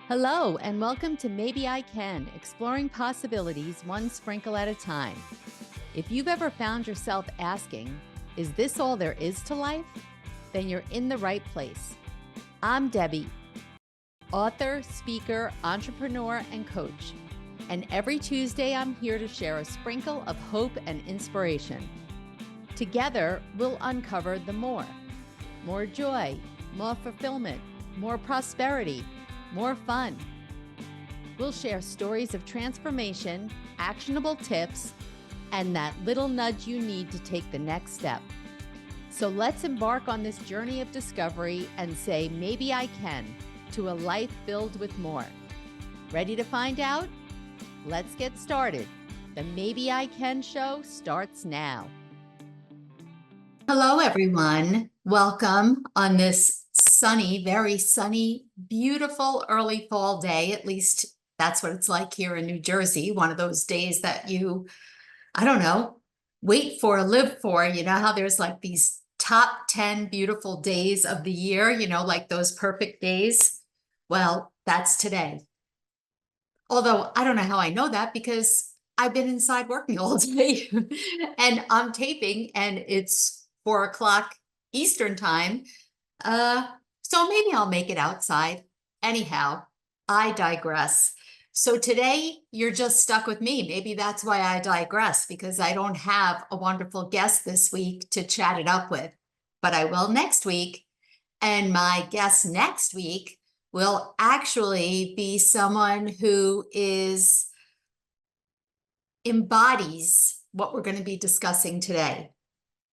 Hello, and welcome to Maybe I Can, exploring possibilities one sprinkle at a time. If you've ever found yourself asking, is this all there is to life? Then you're in the right place. I'm Debbie, author, speaker, entrepreneur, and coach. And every Tuesday, I'm here to share a sprinkle of hope and inspiration. Together, we'll uncover the more joy, more fulfillment, more prosperity, more fun. We'll share stories of transformation, actionable tips, and that little nudge you need to take the next step. So let's embark on this journey of discovery and say, maybe I can, to a life filled with more. Ready to find out? Let's get started. The Maybe I Can show starts now. Hello, everyone. Welcome on this sunny, very sunny, beautiful early fall day. At least that's what it's like here in New Jersey. One of those days that I don't know, wait for, live for. You know how there's like these top 10 beautiful days of the year, like those perfect days? Well, that's today. Although I don't know how I know that because I've been inside working all day and I'm taping and it's 4 o'clock Eastern time. So maybe I'll make it outside. Anyhow, I digress. So today you're just stuck with me. Maybe that's why I digress, because I don't have a wonderful guest this week to chat it up with, but I will next week. And my guest next week will actually be someone who embodies what we're going to be discussing today.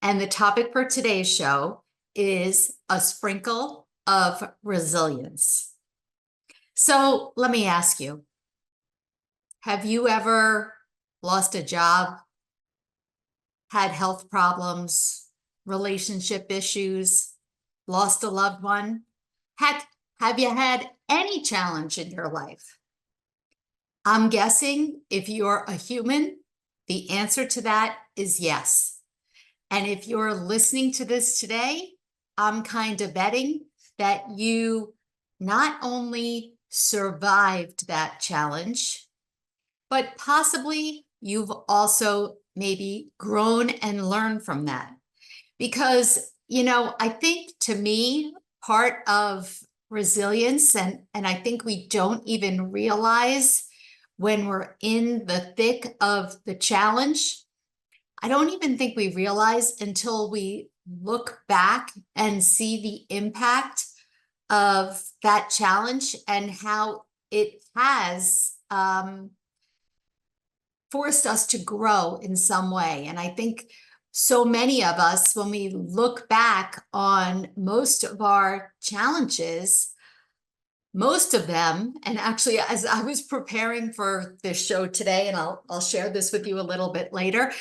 And the topic for today's show is a sprinkle of resilience. So let me ask you, have you ever lost a job, had health problems, relationship issues, lost a loved one? Heck, have you had any challenge in your life? I'm guessing if you're a human, the answer to that is yes. And if you're listening to this today, I'm kind of betting that you not only survived that challenge, but possibly you've also maybe grown and learned from that. Because, I think to me, part of resilience, and I think we don't even realize when we're in the thick of the challenge, I don't even think we realize until we look back and see the impact of that challenge and how it has forced us to grow in some way. And I think so many of us, when we look back on most of our challenges, most of them, and actually, as I was preparing for this show today, and I'll share this with you a little bit later,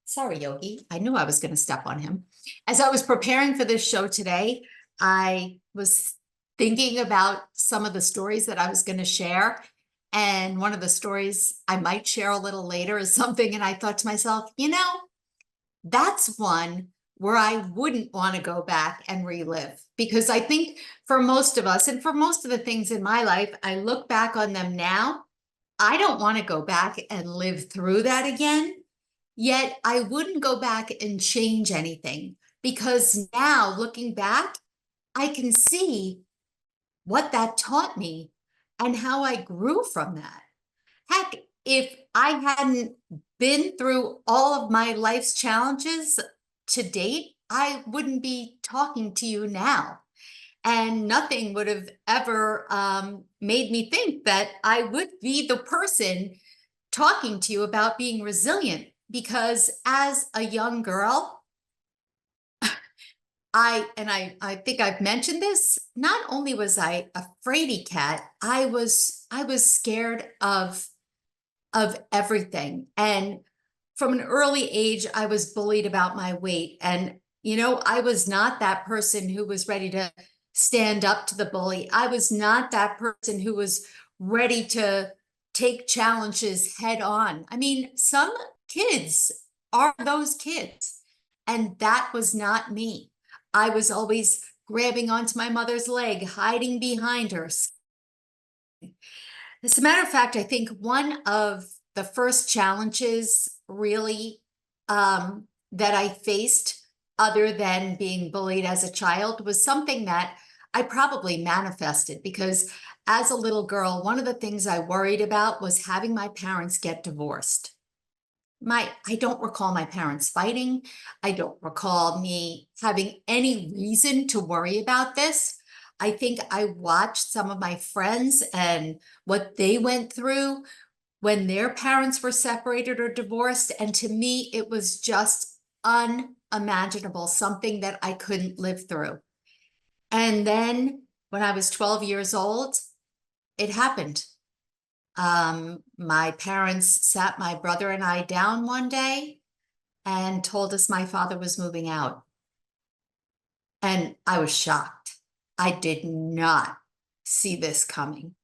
sorry, Yogi, I knew I was going to step on him. As I was preparing for this show today, I was thinking about some of the stories that I was going to share. And one of the stories I might share a little later is something, and I thought to myself, that's one where I wouldn't want to go back and relive, because I think for most of us, and for most of the things in my life, I look back on them now. I don't want to go back and live through that again. Yet I wouldn't go back and change anything, because now looking back, I can see what that taught me and how I grew from that. Heck, if I hadn't been through all of my life's challenges to date, I wouldn't be talking to you now. And nothing would have ever made me think that I would be the person talking to you about being resilient. Because as a young girl, I think I've mentioned this, not only was I a fraidy cat, I was scared of everything. And from an early age, I was bullied about my weight. And, I was not that person who was ready to stand up to the bully. I was not that person who was ready to take challenges head on. I mean, some kids are those kids, and that was not me. I was always grabbing onto my mother's leg, hiding behind her, As a matter of fact, I think one of the first challenges really that I faced, other than being bullied as a child, was something that I probably manifested because as a little girl, one of the things I worried about was having my parents get divorced. I don't recall my parents fighting. I don't recall me having any reason to worry about this. I think I watched some of my friends and what they went through when their parents were separated or divorced. And to me, it was just unimaginable, something that I couldn't live through. And then when I was 12 years old, it happened. My parents sat my brother and I down one day and told us my father was moving out. And I was shocked. I did not see this coming.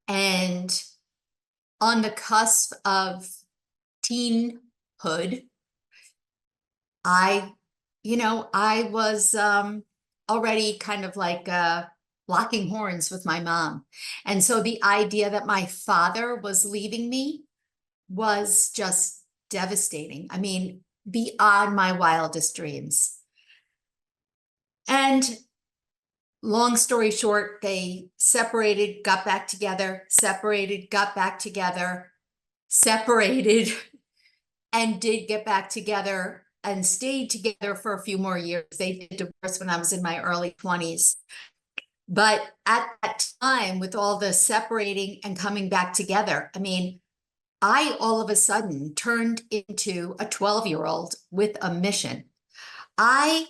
And on the cusp of teenhood, I was already kind of like locking horns with my mom. And so the idea that my father was leaving me was just devastating. I mean, beyond my wildest dreams. And long story short, they separated, got back together, separated, got back together, separated, and did get back together and stayed together for a few more years. They did divorce when I was in my early 20s. But at that time, with all the separating and coming back together, I mean, I all of a sudden turned into a 12-year-old with a mission. I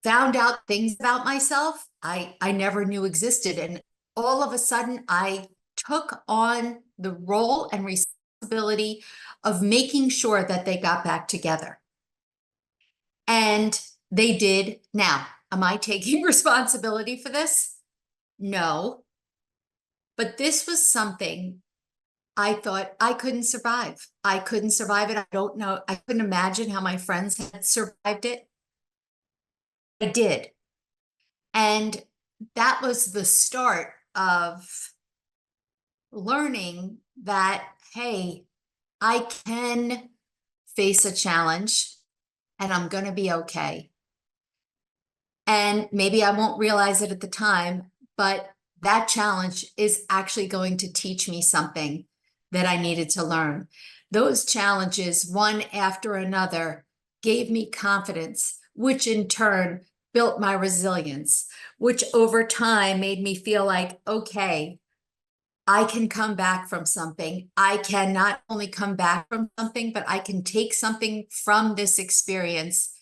found out things about myself I never knew existed. And all of a sudden, I took on the role and responsibility of making sure that they got back together. And they did. Now, am I taking responsibility for this? No. But this was something I thought I couldn't survive. I couldn't survive it. I don't know. I couldn't imagine how my friends had survived it. I did. And that was the start of learning that, hey, I can face a challenge and I'm going to be okay. And maybe I won't realize it at the time, but that challenge is actually going to teach me something that I needed to learn. Those challenges, one after another, gave me confidence, which in turn built my resilience, which over time made me feel like, okay, I can come back from something. I can not only come back from something, but I can take something from this experience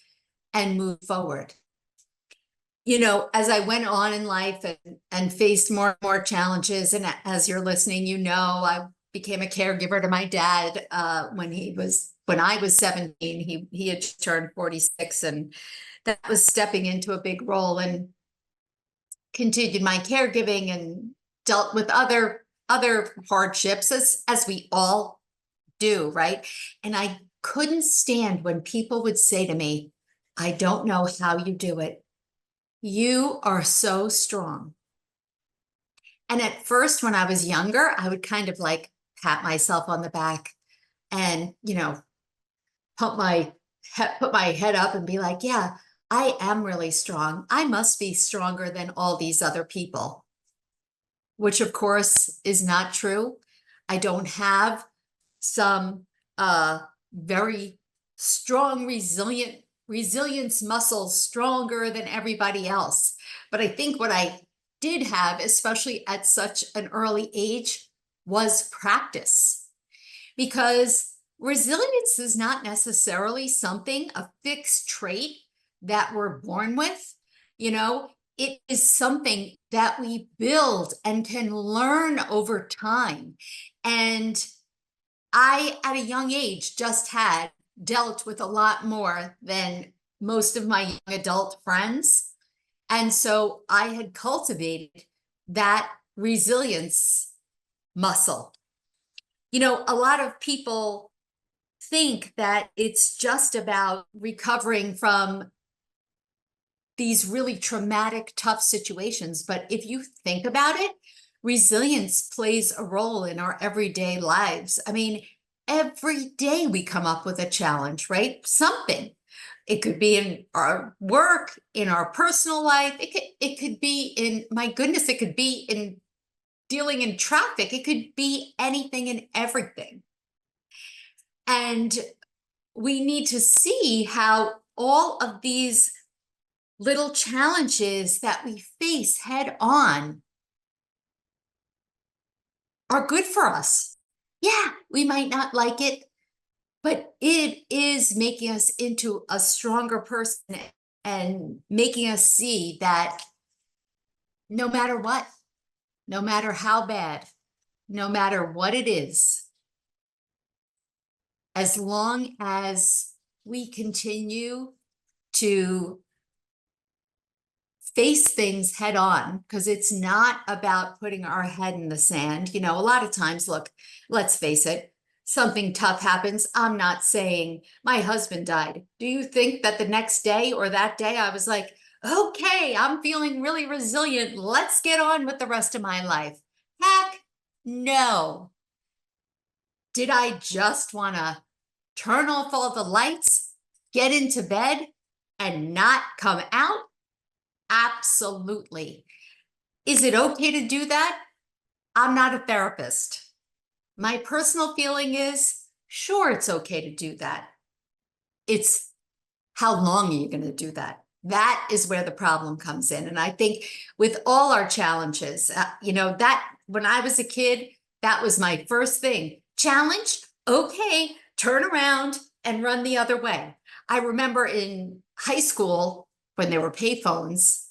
and move forward. As I went on in life and faced more and more challenges, and as you're listening, I became a caregiver to my dad when I was 17. He had just turned 46, and that was stepping into a big role, and continued my caregiving and dealt with other hardships as we all do, right? And I couldn't stand when people would say to me, I don't know how you do it. You are so strong. And at first, when I was younger, I would kind of like pat myself on the back and, put my head up and be like, yeah, I am really strong. I must be stronger than all these other people, which of course is not true. I don't have some very strong, resilience muscles stronger than everybody else. But I think what I did have, especially at such an early age, was practice. Because resilience is not necessarily a fixed trait that we're born with. It is something that we build and can learn over time. And I, at a young age, just had dealt with a lot more than most of my young adult friends. And so I had cultivated that resilience muscle. A lot of people think that it's just about recovering from these really traumatic, tough situations. But if you think about it, resilience plays a role in our everyday lives. I mean, every day we come up with a challenge, right? Something. It could be in our work, in our personal life. It could be in, my goodness, it could be in dealing in traffic. It could be anything and everything. And we need to see how all of these little challenges that we face head on are good for us. Yeah, we might not like it, but it is making us into a stronger person and making us see that no matter what, no matter how bad, no matter what it is, as long as we continue to face things head on, because it's not about putting our head in the sand. You know, a lot of times, look, let's face it, something tough happens. I'm not saying my husband died. Do you think that the next day or that day I was like, okay, I'm feeling really resilient. Let's get on with the rest of my life? Heck no. Did I just want to turn off all the lights, get into bed, and not come out? Absolutely. Is it okay to do that? I'm not a therapist. My personal feeling is, sure, it's okay to do that. It's how long are you going to do that? That is where the problem comes in. And I think with all our challenges, you know, that when I was a kid, that was my first thing. Challenge, okay, turn around and run the other way. I remember in high school when there were payphones,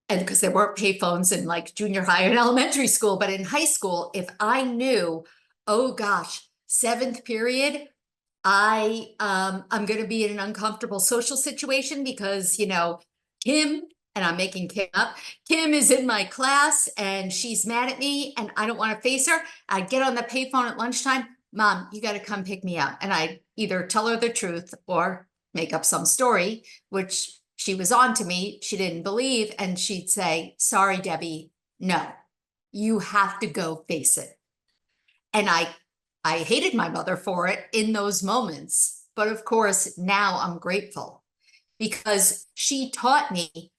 and because there weren't payphones in like junior high and elementary school, but in high school, if I knew, oh gosh, seventh period, I'm going to be in an uncomfortable social situation because, you know, Kim, and I'm making Kim up, Kim is in my class and she's mad at me and I don't want to face her. I get on the payphone at lunchtime. Mom, you got to come pick me up. And I either tell her the truth or make up some story, which she was on to me. She didn't believe. And she'd say, sorry, Debbie, no, you have to go face it. And I hated my mother for it in those moments. But of course, now I'm grateful because she taught me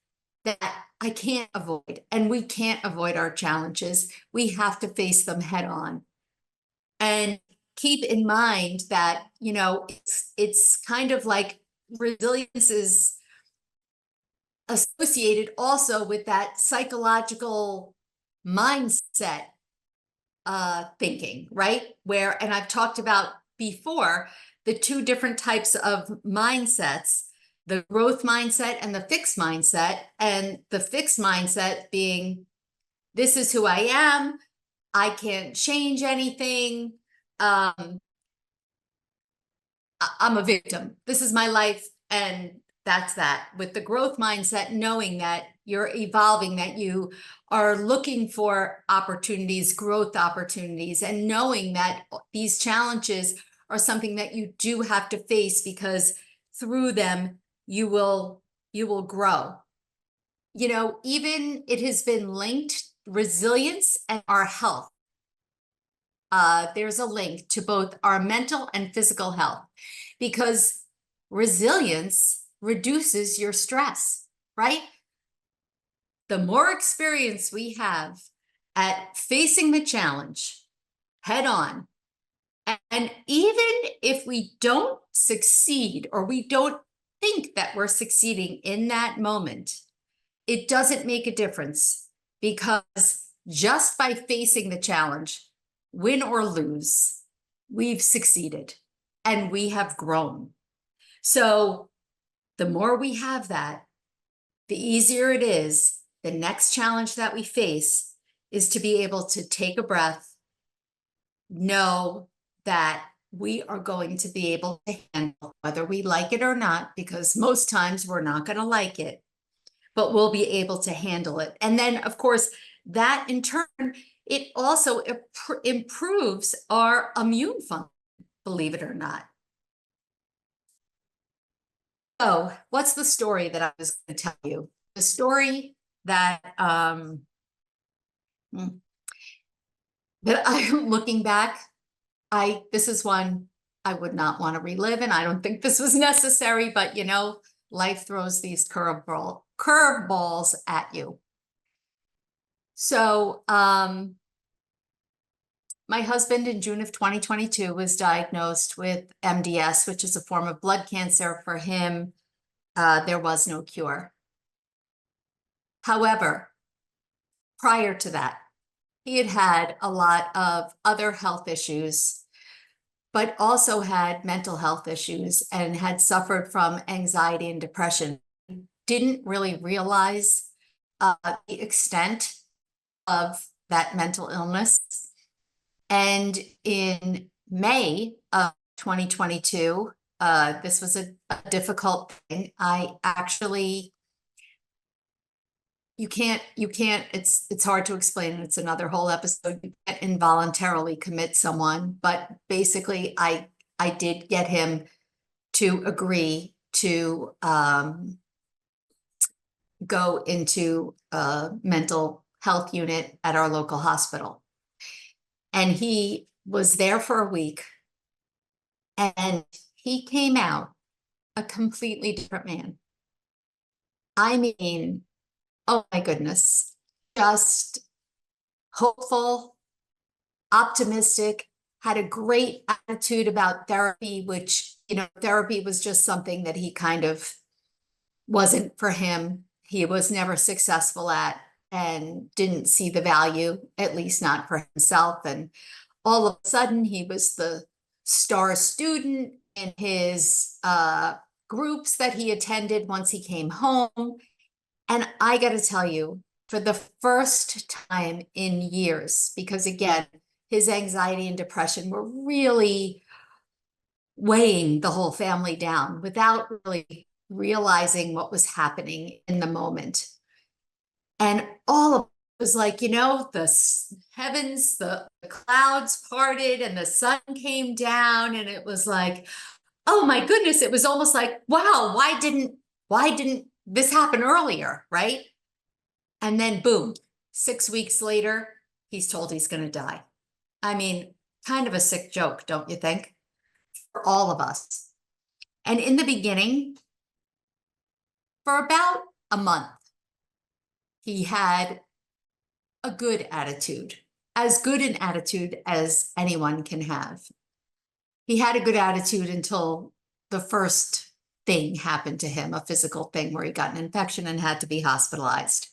that I can't avoid, and we can't avoid our challenges. We have to face them head on. And keep in mind that, you know, it's kind of like resilience is associated also with that psychological mindset thinking, right? Where, and I've talked about before, the two different types of mindsets, the growth mindset and the fixed mindset. And the fixed mindset being, this is who I am. I can't change anything. I'm a victim. This is my life. And that's that. With the growth mindset, knowing that you're evolving, that you are looking for opportunities, growth opportunities, and knowing that these challenges are something that you do have to face because through them you will grow. You know, even it has been linked, resilience and our health. There's a link to both our mental and physical health because resilience reduces your stress, right? The more experience we have at facing the challenge head on, and even if we don't succeed or we don't think that we're succeeding in that moment, it doesn't make a difference because just by facing the challenge, win or lose, we've succeeded and we have grown. So the more we have that, the easier it is. The next challenge that we face is to be able to take a breath, know that we are going to be able to handle whether we like it or not, because most times we're not going to like it, but we'll be able to handle it. And then, of course, that in turn, it also improves our immune function, believe it or not. So what's the story that I was going to tell you? The story that Mm. But I'm looking back, this is one I would not want to relive, and I don't think this was necessary, but you know, life throws these curveballs at you. So, my husband in June of 2022 was diagnosed with MDS, which is a form of blood cancer. For him, there was no cure. However, prior to that, he had had a lot of other health issues, but also had mental health issues and had suffered from anxiety and depression. Didn't really realize the extent of that mental illness. And in May of 2022, this was a difficult thing. I actually, you can't, it's hard to explain. It's another whole episode. You can't involuntarily commit someone, but basically I did get him to agree to go into a mental health unit at our local hospital. And he was there for a week, and he came out a completely different man. I mean, oh my goodness, just hopeful, optimistic, had a great attitude about therapy, which, you know, therapy was just something that he kind of wasn't for him. He was never successful at and didn't see the value, at least not for himself. And all of a sudden, he was the star student in his groups that he attended once he came home. And I got to tell you, for the first time in years, because again, his anxiety and depression were really weighing the whole family down without really realizing what was happening in the moment. And all of it was like, you know, the heavens, the clouds parted and the sun came down, and it was like, oh my goodness, it was almost like, wow, why didn't this happen earlier, right? And then boom, 6 weeks later, he's told he's going to die. I mean, kind of a sick joke, don't you think? For all of us. And in the beginning, for about a month, he had a good attitude, as good an attitude as anyone can have. He had a good attitude until the first thing happened to him, a physical thing where he got an infection and had to be hospitalized.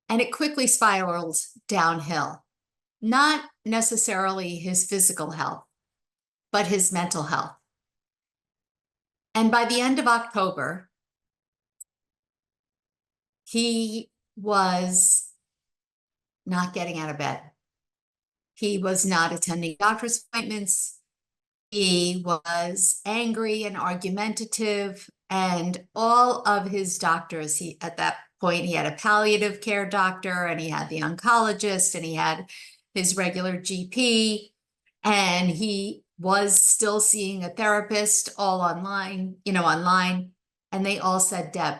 And it quickly spiraled downhill, not necessarily his physical health, but his mental health. And by the end of October, he was not getting out of bed. He was not attending doctor's appointments. He was angry and argumentative, and all of his doctors, at that point, he had a palliative care doctor, and he had the oncologist, and he had his regular GP, and he was still seeing a therapist all online, and they all said, Deb,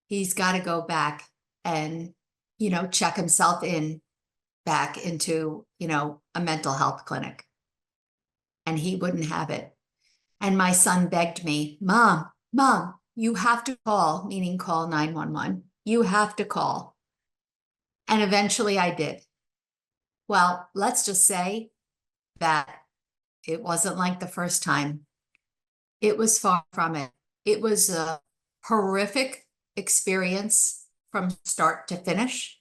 he's got to go back and, check himself back into, a mental health clinic. And he wouldn't have it. And my son begged me, Mom, you have to call, meaning call 911. You have to call. And eventually I did. Well, let's just say that it wasn't like the first time. It was far from it. It was a horrific experience from start to finish.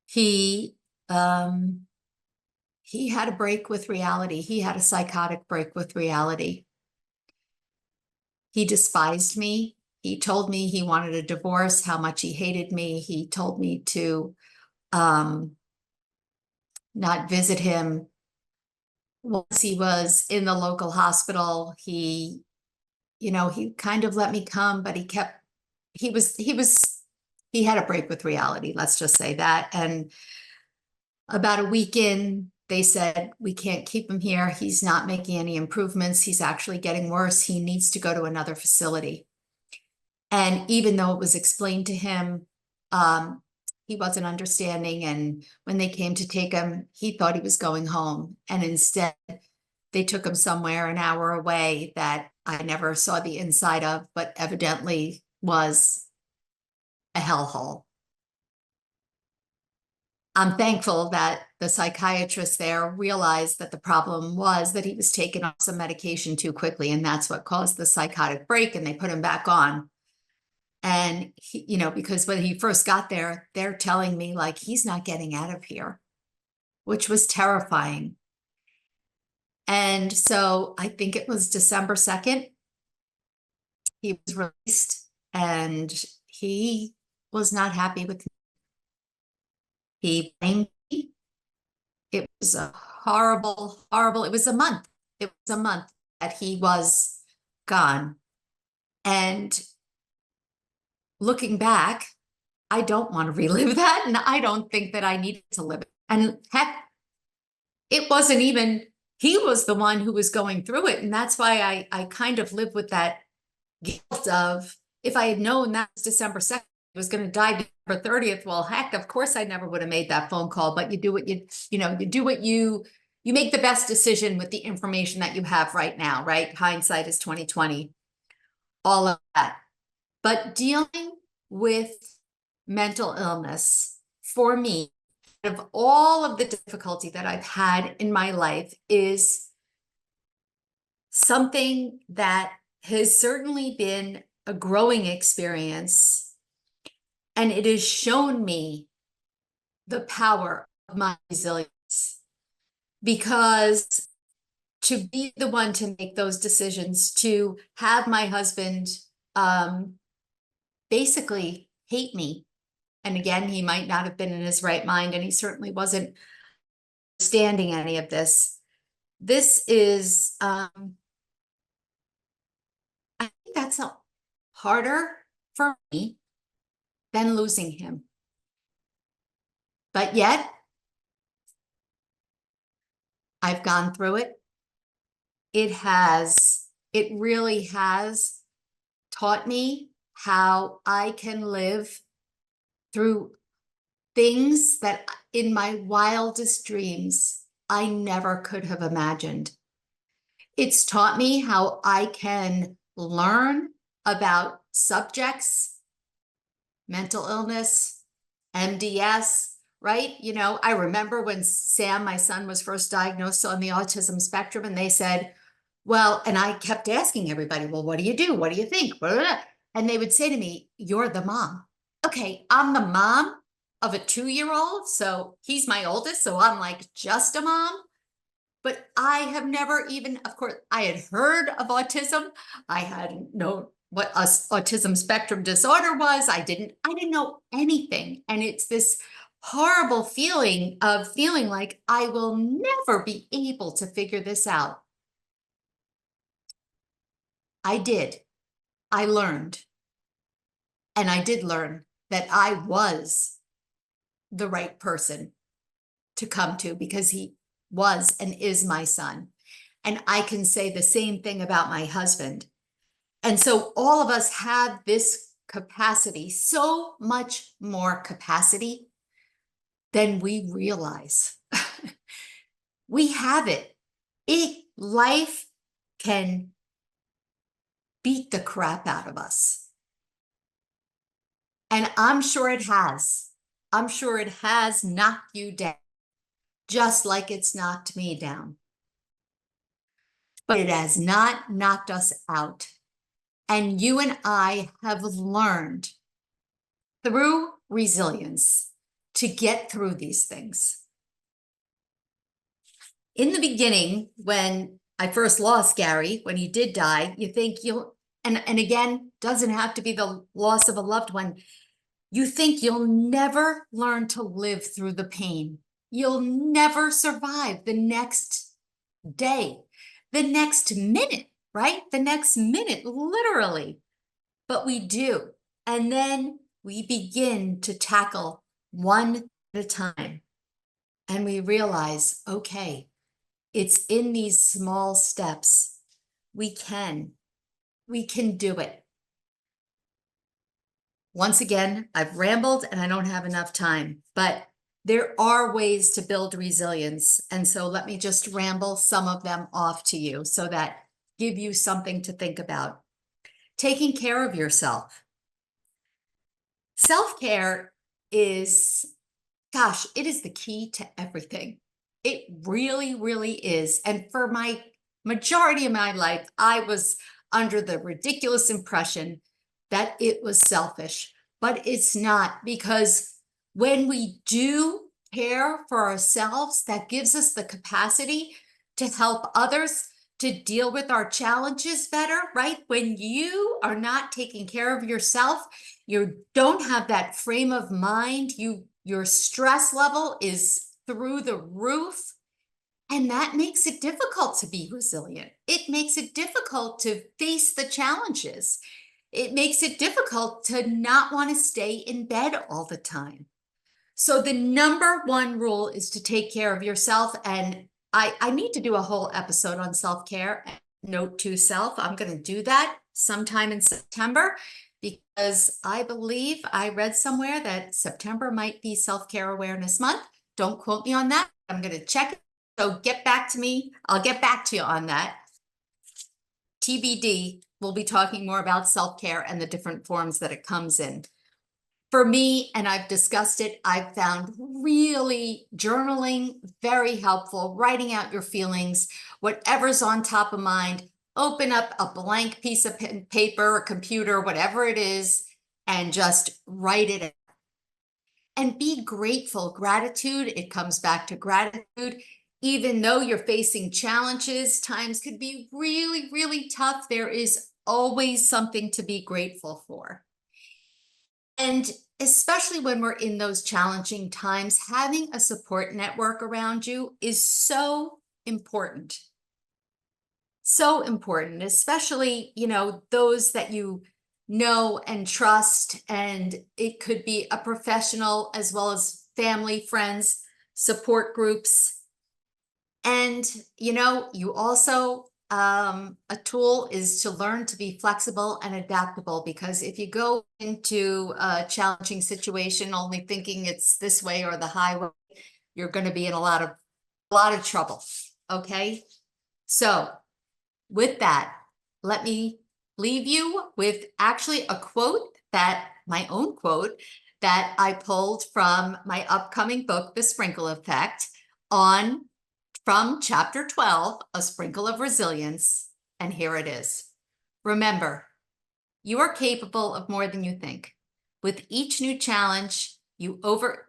He had a break with reality. He had a psychotic break with reality. He despised me. He told me he wanted a divorce, how much he hated me. He told me to not visit him. Once he was in the local hospital, he kind of let me come, but he had a break with reality. Let's just say that. And about a week in, they said, we can't keep him here. He's not making any improvements. He's actually getting worse. He needs to go to another facility. And even though it was explained to him, he wasn't understanding. And when they came to take him, he thought he was going home. And instead, they took him somewhere an hour away that I never saw the inside of, but evidently was a hellhole. I'm thankful that the psychiatrist there realized that the problem was that he was taking off some medication too quickly, and that's what caused the psychotic break, and they put him back on. And he, because when he first got there, they're telling me like he's not getting out of here, which was terrifying. And so I think it was December 2nd, he was released, and he was not happy with me. He blamed me. It was a horrible, horrible, it was a month. It was a month that he was gone. And looking back, I don't want to relive that. And I don't think that I needed to live it. And heck, it wasn't even, he was the one who was going through it. And that's why I kind of live with that guilt of, if I had known that was December 2nd, was going to die December 30th. Well, heck, of course I never would have made that phone call, but you do what you do what you make the best decision with the information that you have right now, right? Hindsight is 2020, all of that. But dealing with mental illness for me, of all of the difficulty that I've had in my life, is something that has certainly been a growing experience. And it has shown me the power of my resilience, because to be the one to make those decisions, to have my husband basically hate me. And again, he might not have been in his right mind, and he certainly wasn't understanding any of this. This is, I think that's harder for me than losing him. But yet, I've gone through it. It really has taught me how I can live through things that in my wildest dreams, I never could have imagined. It's taught me how I can learn about subjects, mental illness, MDS, right? I remember when Sam, my son, was first diagnosed on the autism spectrum, and they said, well, and I kept asking everybody, well, what do you do? What do you think? Blah, blah, blah. And they would say to me, you're the mom. Okay, I'm the mom of a 2-year-old. So he's my oldest. So I'm like just a mom. But I have never even, of course, I had heard of autism. I hadn't known what autism spectrum disorder was. I didn't know anything. And it's this horrible feeling of feeling like I will never be able to figure this out. I did. I learned. And I did learn that I was the right person to come to, because he was and is my son. And I can say the same thing about my husband. And so all of us have this capacity, so much more capacity than we realize. We have it. Life can beat the crap out of us. And I'm sure it has. I'm sure it has knocked you down, just like it's knocked me down. But it has not knocked us out. And you and I have learned through resilience to get through these things. In the beginning, when I first lost Gary, when he did die, you think and again, doesn't have to be the loss of a loved one. You think you'll never learn to live through the pain. You'll never survive the next day, the next minute, right? The next minute, literally. But we do. And then we begin to tackle one at a time. And we realize, okay, it's in these small steps. We can do it. Once again, I've rambled and I don't have enough time, but there are ways to build resilience. And so let me just ramble some of them off to you so that give you something to think about. Taking care of yourself. Self-care is, gosh, it is the key to everything. It really, really is. And for my majority of my life, I was under the ridiculous impression that it was selfish, but it's not, because when we do care for ourselves, that gives us the capacity to help others to deal with our challenges better, right? When you are not taking care of yourself, you don't have that frame of mind, your stress level is through the roof, and that makes it difficult to be resilient. It makes it difficult to face the challenges. It makes it difficult to not want to stay in bed all the time. So the number one rule is to take care of yourself. And I need to do a whole episode on self-care. Note to self, I'm going to do that sometime in September, because I believe I read somewhere that September might be Self-Care Awareness Month. Don't quote me on that. I'm going to check it. So get back to me. I'll get back to you on that. TBD, we'll be talking more about self-care and the different forms that it comes in. For me, and I've discussed it, I've found really journaling very helpful, writing out your feelings, whatever's on top of mind, open up a blank piece of paper or computer, whatever it is, and just write it out. And be grateful. Gratitude, it comes back to gratitude. Even though you're facing challenges, times could be really, really tough, there is always something to be grateful for. And especially when we're in those challenging times, having a support network around you is so important. So important, especially, those that you know and trust. And it could be a professional as well as family, friends, support groups. And, you also, a tool is to learn to be flexible and adaptable, because if you go into a challenging situation only thinking it's this way or the highway, you're going to be in a lot of trouble. Okay. So with that, let me leave you with actually a quote, my own quote that I pulled from my upcoming book, The Sprinkle Effect, from chapter 12, A Sprinkle of Resilience. And here it is. Remember, you are capable of more than you think. With each new challenge you overcome,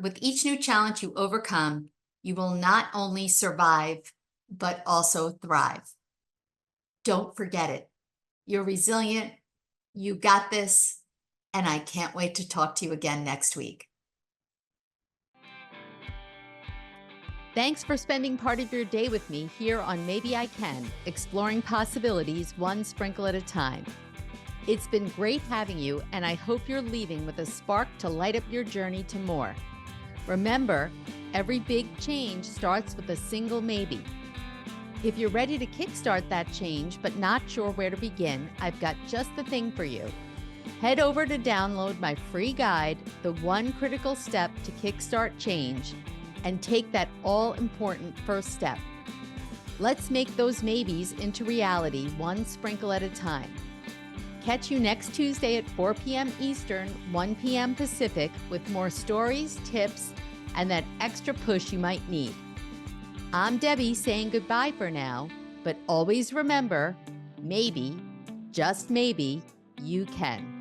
you will not only survive, but also thrive. Don't forget it. You're resilient. You got this. And I can't wait to talk to you again next week. Thanks for spending part of your day with me here on Maybe I Can, exploring possibilities one sprinkle at a time. It's been great having you, and I hope you're leaving with a spark to light up your journey to more. Remember, every big change starts with a single maybe. If you're ready to kickstart that change but not sure where to begin, I've got just the thing for you. Head over to download my free guide, The One Critical Step to Kickstart Change, and take that all-important first step. Let's make those maybes into reality one sprinkle at a time. Catch you next Tuesday at 4 p.m. Eastern, 1 p.m. Pacific, with more stories, tips, and that extra push you might need. I'm Debbie saying goodbye for now, but always remember, maybe, just maybe, you can.